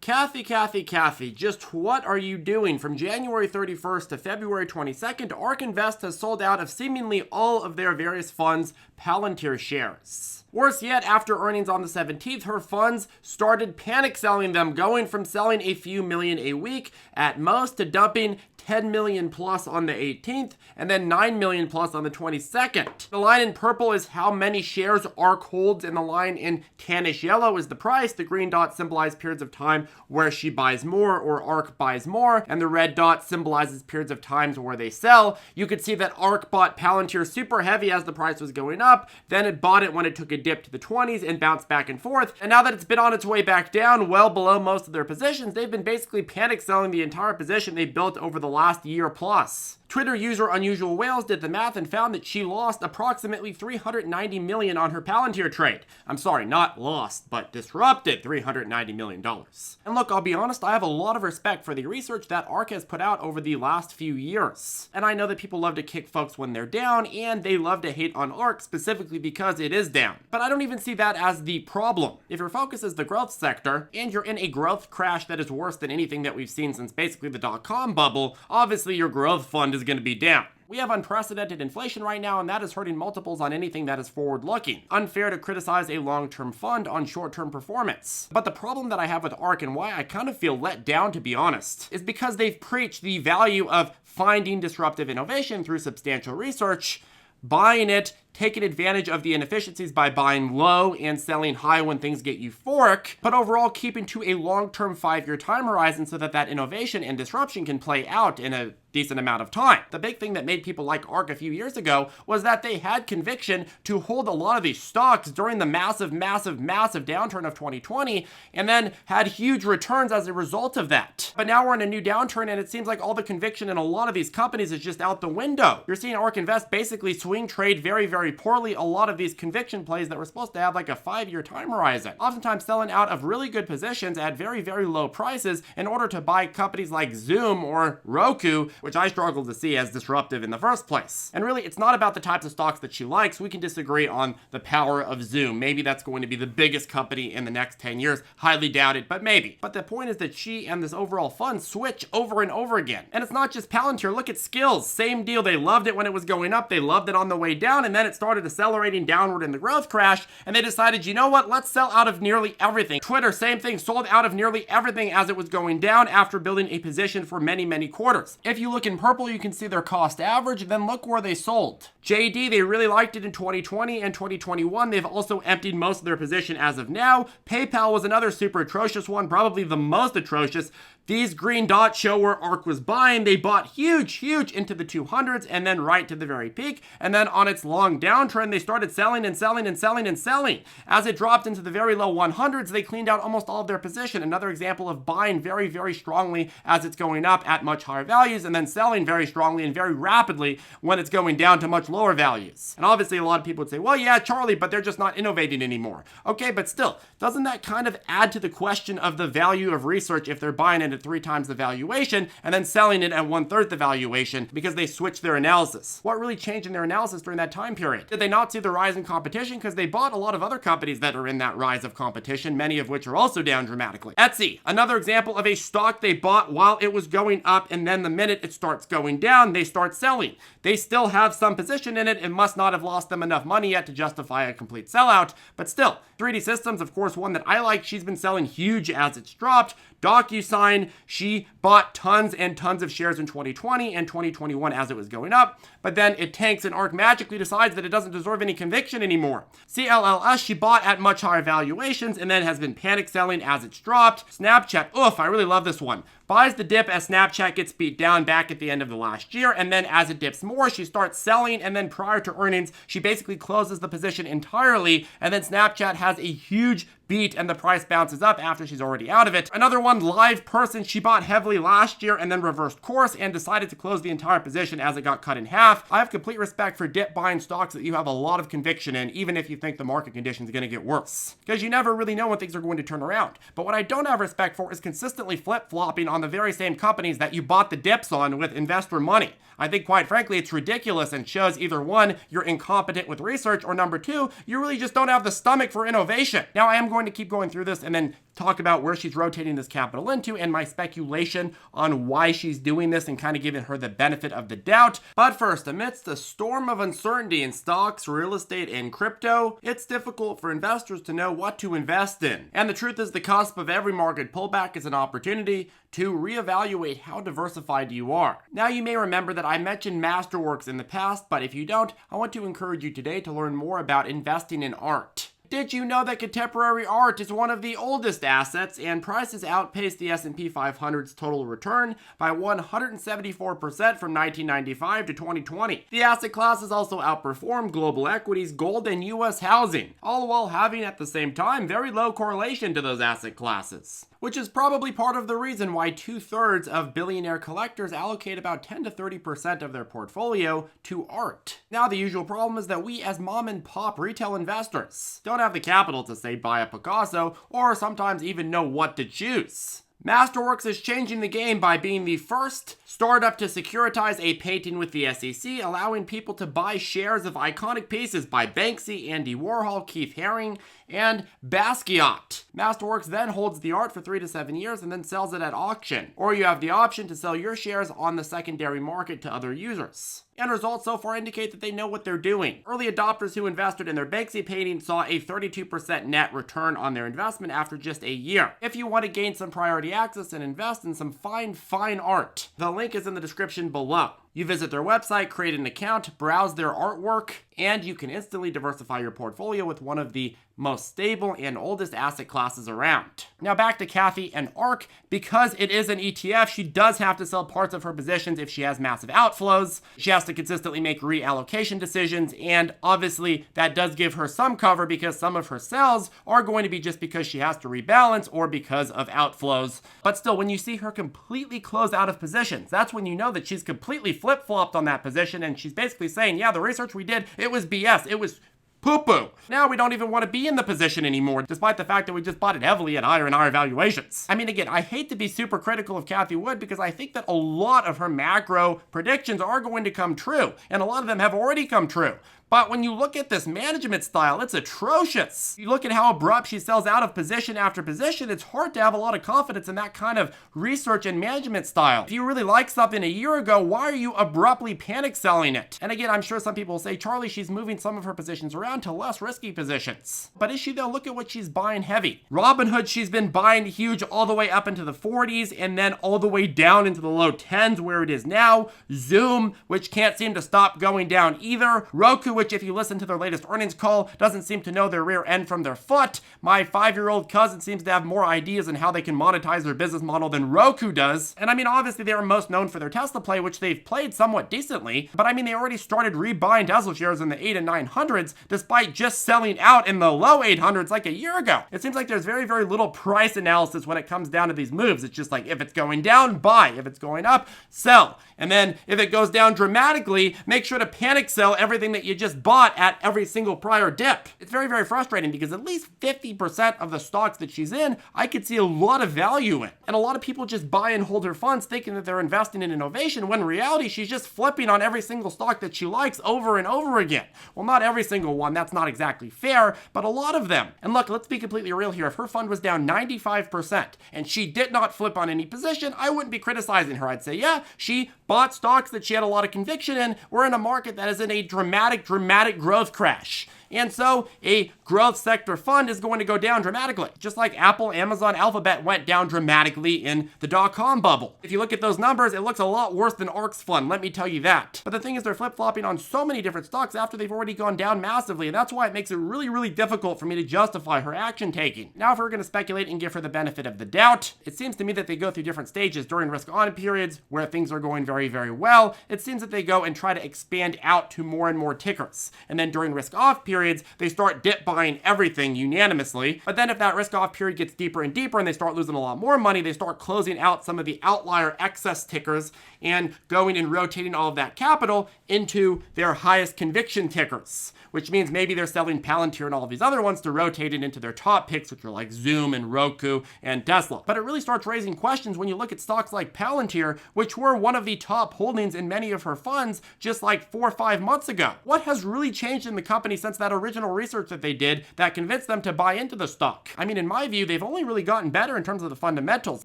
Kathy, just what are you doing? From January 31st to February 22nd, ARK Invest has sold out of seemingly all of their various funds' Palantir shares. Worse yet, after earnings on the 17th, her funds started panic selling them, going from selling a few million a week at most to dumping 10 million plus on the 18th and then 9 million plus on the 22nd. The line in purple is how many shares ARK holds, and the line in tannish yellow is the price. The green dot symbolizes periods of time where she buys more or ARK buys more, and the red dot symbolizes periods of times where they sell. You could see that ARK bought Palantir super heavy as the price was going up, then it bought it when it took a dip to the 20s and bounced back and forth, and now that it's been on its way back down well below most of their positions, they've been basically panic selling the entire position they built over the last year plus. Twitter user Unusual Whales did the math and found that she lost approximately $390 million on her Palantir trade. I'm sorry, not lost, but disrupted $390 million. And look, I'll be honest, I have a lot of respect for the research that ARK has put out over the last few years. And I know that people love to kick folks when they're down, and they love to hate on ARK specifically because it is down. But I don't even see that as the problem. If your focus is the growth sector, and you're in a growth crash that is worse than anything that we've seen since basically the dot-com bubble, obviously your growth fund is going to be down. We have unprecedented inflation right now, and that is hurting multiples on anything that is forward-looking. Unfair to criticize a long-term fund on short-term performance. But the problem that I have with ARK, and why I kind of feel let down to be honest, is because they've preached the value of finding disruptive innovation through substantial research, buying it, taking advantage of the inefficiencies by buying low and selling high when things get euphoric, but overall keeping to a long-term 5-year time horizon so that innovation and disruption can play out in a decent amount of time. The big thing that made people like ARK a few years ago was that they had conviction to hold a lot of these stocks during the massive downturn of 2020, and then had huge returns as a result of that. But now we're in a new downturn, and it seems like all the conviction in a lot of these companies is just out the window. You're seeing ARK Invest basically swing trade very poorly a lot of these conviction plays that were supposed to have like a 5-year time horizon, oftentimes selling out of really good positions at very low prices in order to buy companies like Zoom or Roku, which I struggle to see as disruptive in the first place. And really, it's not about the types of stocks that she likes. We can disagree on the power of Zoom. Maybe that's going to be the biggest company in the next 10 years. Highly doubt it, but maybe. But the point is that she and this overall fund switch over and over again. And it's not just Palantir. Look at Skills. Same deal. They loved it when it was going up. They loved it on the way down, and then it started accelerating downward in the growth crash, and they decided, you know what, let's sell out of nearly everything. Twitter, same thing, sold out of nearly everything as it was going down after building a position for many quarters. If you look in purple, you can see their cost average, then look where they sold. JD, they really liked it in 2020 and 2021. They've also emptied most of their position as of now. PayPal was another super atrocious one, probably the most atrocious. These green dots show where ARK was buying. They bought huge into the 200s and then right to the very peak. And then on its long downtrend, they started selling and selling. As it dropped into the very low 100s, they cleaned out almost all of their position. Another example of buying very strongly as it's going up at much higher values, and then selling very strongly and very rapidly when it's going down to much lower values. And obviously a lot of people would say, well, yeah, Charlie, but they're just not innovating anymore. Okay, but still, doesn't that kind of add to the question of the value of research if they're buying it at 3 times the valuation and then selling it at 1/3 the valuation because they switched their analysis? What really changed in their analysis during that time period? Did they not see the rise in competition? Because they bought a lot of other companies that are in that rise of competition, many of which are also down dramatically. Etsy, another example of a stock they bought while it was going up, and then the minute it starts going down, they start selling. They still have some position in it. It must not have lost them enough money yet to justify a complete sellout, but still, 3D Systems, of course, one that I like. She's been selling huge as it's dropped. DocuSign, she bought tons and tons of shares in 2020 and 2021 as it was going up, but then it tanks and ARK magically decides that it doesn't deserve any conviction anymore. CLLS, she bought at much higher valuations and then has been panic selling as it's dropped. Snapchat, I really love this one. Buys the dip as Snapchat gets beat down back at the end of the last year, and then as it dips more, she starts selling, and then prior to earnings, she basically closes the position entirely, and then Snapchat has a huge beat and the price bounces up after she's already out of it. Another one, Live Person, she bought heavily last year and then reversed course and decided to close the entire position as it got cut in half. I have complete respect for dip buying stocks that you have a lot of conviction in, even if you think the market conditions are going to get worse, because you never really know when things are going to turn around. But what I don't have respect for is consistently flip-flopping on the very same companies that you bought the dips on with investor money. I think, quite frankly, it's ridiculous and shows either 1, you're incompetent with research, or number 2, you really just don't have the stomach for innovation. Now, I am going going to keep going through this and then talk about where she's rotating this capital into and my speculation on why she's doing this and kind of giving her the benefit of the doubt. But first, amidst the storm of uncertainty in stocks, real estate, and crypto, it's difficult for investors to know what to invest in. And the truth is, the cusp of every market pullback is an opportunity to reevaluate how diversified you are. Now, you may remember that I mentioned Masterworks in the past, but if you don't, I want to encourage you today to learn more about investing in art. Did you know that contemporary art is one of the oldest assets and prices outpaced the S&P 500's total return by 174% from 1995 to 2020? The asset class has also outperformed global equities, gold, and U.S. housing, all while having at the same time very low correlation to those asset classes, which is probably part of the reason why 2/3 of billionaire collectors allocate about 10 to 30% of their portfolio to art. Now, the usual problem is that we as mom and pop retail investors don't have the capital to, say, buy a Picasso or sometimes even know what to choose. Masterworks is changing the game by being the first startup to securitize a painting with the SEC, allowing people to buy shares of iconic pieces by Banksy, Andy Warhol, Keith Haring, and Basquiat. Masterworks then holds the art for 3 to 7 years and then sells it at auction. Or you have the option to sell your shares on the secondary market to other users. And results so far indicate that they know what they're doing. Early adopters who invested in their Banksy painting saw a 32% net return on their investment after just a year. If you want to gain some priority access and invest in some fine art, the link is in the description below. You visit their website, create an account, browse their artwork, and you can instantly diversify your portfolio with one of the most stable and oldest asset classes around. Now back to Kathy and ARK. Because it is an ETF, she does have to sell parts of her positions if she has massive outflows. She has to consistently make reallocation decisions, and obviously that does give her some cover because some of her sales are going to be just because she has to rebalance or because of outflows. But still, when you see her completely close out of positions, that's when you know that she's completely flip-flopped on that position, and she's basically saying, yeah, the research we did, it was BS. It was poo-poo. Now we don't even want to be in the position anymore, despite the fact that we just bought it heavily at higher and higher valuations. I mean, again, I hate to be super critical of Kathy Wood because I think that a lot of her macro predictions are going to come true, and a lot of them have already come true. But when you look at this management style, it's atrocious. You look at how abrupt she sells out of position after position, it's hard to have a lot of confidence in that kind of research and management style. If you really liked something a year ago, why are you abruptly panic selling it? And again, I'm sure some people will say, Charlie, she's moving some of her positions around to less risky positions. But is she though? Look at what she's buying heavy. Robinhood, she's been buying huge all the way up into the 40s and then all the way down into the low 10s where it is now. Zoom, which can't seem to stop going down either. Roku, which if you listen to their latest earnings call, doesn't seem to know their rear end from their foot. My 5-year-old cousin seems to have more ideas on how they can monetize their business model than Roku does. And I mean, obviously they are most known for their Tesla play, which they've played somewhat decently, but I mean, they already started rebuying Tesla shares in the 8 and 900s, despite just selling out in the low 800s like a year ago. It seems like there's very, very little price analysis when it comes down to these moves. It's just like, if it's going down, buy. If it's going up, sell. And then if it goes down dramatically, make sure to panic sell everything that you just bought at every single prior dip. It's very, very frustrating because at least 50% of the stocks that she's in, I could see a lot of value in. And a lot of people just buy and hold her funds thinking that they're investing in innovation, when in reality, she's just flipping on every single stock that she likes over and over again. Well, not every single one. That's not exactly fair, but a lot of them. And look, let's be completely real here. If her fund was down 95% and she did not flip on any position, I wouldn't be criticizing her. I'd say, yeah, she bought stocks that she had a lot of conviction in. We're in a market that is in a dramatic growth crash. And so a growth sector fund is going to go down dramatically, just like Apple, Amazon, Alphabet went down dramatically in the dot-com bubble. If you look at those numbers, it looks a lot worse than ARK's fund, let me tell you that. But the thing is, they're flip-flopping on so many different stocks after they've already gone down massively, and that's why it makes it really, really difficult for me to justify her action taking. Now, if we're going to speculate and give her the benefit of the doubt, it seems to me that they go through different stages during risk-on periods where things are going very, very well. It seems that they go and try to expand out to more and more tickers. And then during risk-off periods, they start dip buying everything unanimously. But then if that risk-off period gets deeper and deeper and they start losing a lot more money, they start closing out some of the outlier excess tickers and going and rotating all of that capital into their highest conviction tickers, which means maybe they're selling Palantir and all of these other ones to rotate it into their top picks, which are like Zoom and Roku and Tesla. But it really starts raising questions when you look at stocks like Palantir, which were one of the top holdings in many of her funds just like 4 or 5 months ago. What has really changed in the company since that that original research that they did that convinced them to buy into the stock? I mean, in my view, they've only really gotten better in terms of the fundamentals.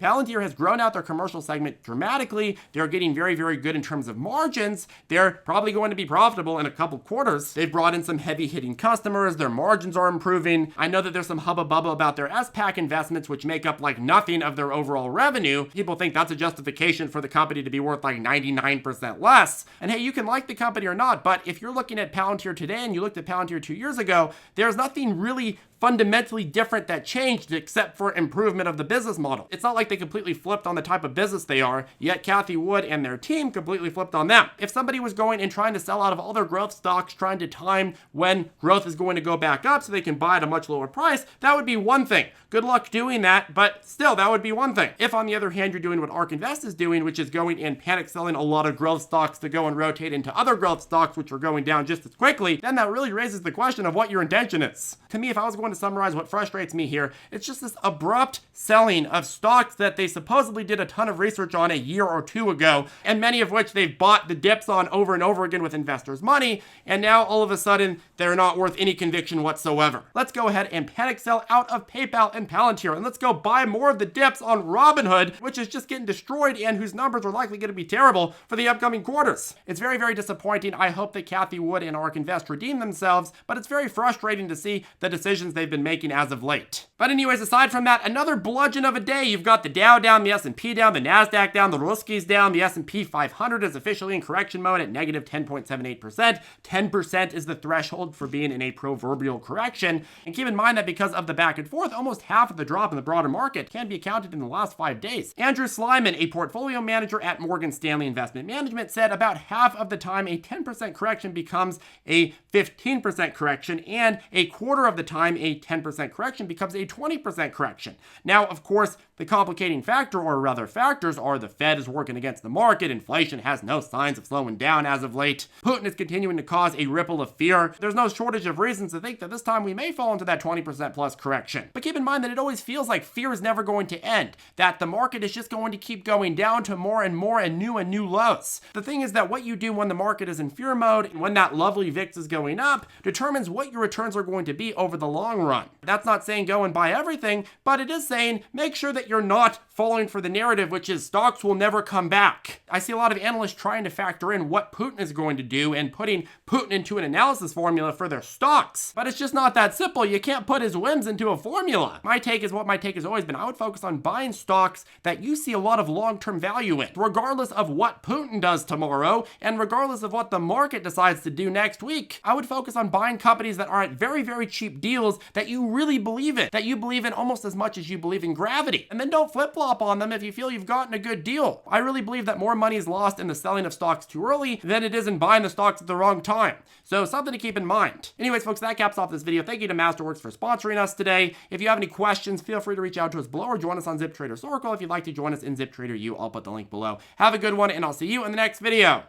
Palantir has grown out their commercial segment dramatically. They're getting very, very good in terms of margins. They're probably going to be profitable in a couple quarters. They've brought in some heavy-hitting customers. Their margins are improving. I know that there's some hubba bubba about their SPAC investments, which make up like nothing of their overall revenue. People think that's a justification for the company to be worth like 99% less. And hey, you can like the company or not, but if you're looking at Palantir today and you looked at Palantir 2 years ago, there's nothing really fundamentally different that changed except for improvement of the business model. It's not like they completely flipped on the type of business they are, yet Cathie Wood and their team completely flipped on them. If somebody was going and trying to sell out of all their growth stocks, trying to time when growth is going to go back up so they can buy at a much lower price, that would be one thing. Good luck doing that, but still, that would be one thing. If on the other hand, you're doing what ARK Invest is doing, which is going and panic selling a lot of growth stocks to go and rotate into other growth stocks, which are going down just as quickly, then that really raises the question of what your intention is. To me, if I was going to summarize what frustrates me here, it's just this abrupt selling of stocks that they supposedly did a ton of research on a year or two ago, and many of which they've bought the dips on over and over again with investors' money, and now all of a sudden, they're not worth any conviction whatsoever. Let's go ahead and panic sell out of PayPal and Palantir, and let's go buy more of the dips on Robinhood, which is just getting destroyed and whose numbers are likely going to be terrible for the upcoming quarters. It's very, very disappointing. I hope that Cathie Wood and ARK Invest redeem themselves, but it's very frustrating to see the decisions they've been making as of late. But anyways, aside from that, another bludgeon of a day. You've got the Dow down, the S&P down, the NASDAQ down, the Ruskies down, the S&P 500 is officially in correction mode at negative 10.78%. 10% is the threshold for being in a proverbial correction. And keep in mind that because of the back and forth, almost half of the drop in the broader market can be accounted in the last 5 days. Andrew Slyman, a portfolio manager at Morgan Stanley Investment Management, said about half of the time a 10% correction becomes a 15% correction, and a quarter of the time a 10% correction becomes a 20% correction. Now, of course, the complicating factor, or rather factors, are the Fed is working against the market, inflation has no signs of slowing down as of late, Putin is continuing to cause a ripple of fear. There's no shortage of reasons to think that this time we may fall into that 20% plus correction. But keep in mind that it always feels like fear is never going to end, that the market is just going to keep going down to more and more and new lows. The thing is that what you do when the market is in fear mode and when that lovely VIX is going up determines what your returns are going to be over the long run. That's not saying go and buy everything, but it is saying make sure that you're not falling for the narrative, which is stocks will never come back. I see a lot of analysts trying to factor in what Putin is going to do and putting Putin into an analysis formula for their stocks. But it's just not that simple. You can't put his whims into a formula. My take is what my take has always been. I would focus on buying stocks that you see a lot of long-term value in, regardless of what Putin does tomorrow and regardless of what the market decides to do next week. I would focus on buying companies that are at very, very cheap deals that you really believe in, that you believe in almost as much as you believe in gravity. And then don't flip-flop on them if you feel you've gotten a good deal. I really believe that more money is lost in the selling of stocks too early than it is in buying the stocks at the wrong time. So something to keep in mind. Anyways, folks, that caps off this video. Thank you to Masterworks for sponsoring us today. If you have any questions, feel free to reach out to us below or join us on ZipTrader Circle. If you'd like to join us in ZipTrader U, I'll put the link below. Have a good one, and I'll see you in the next video.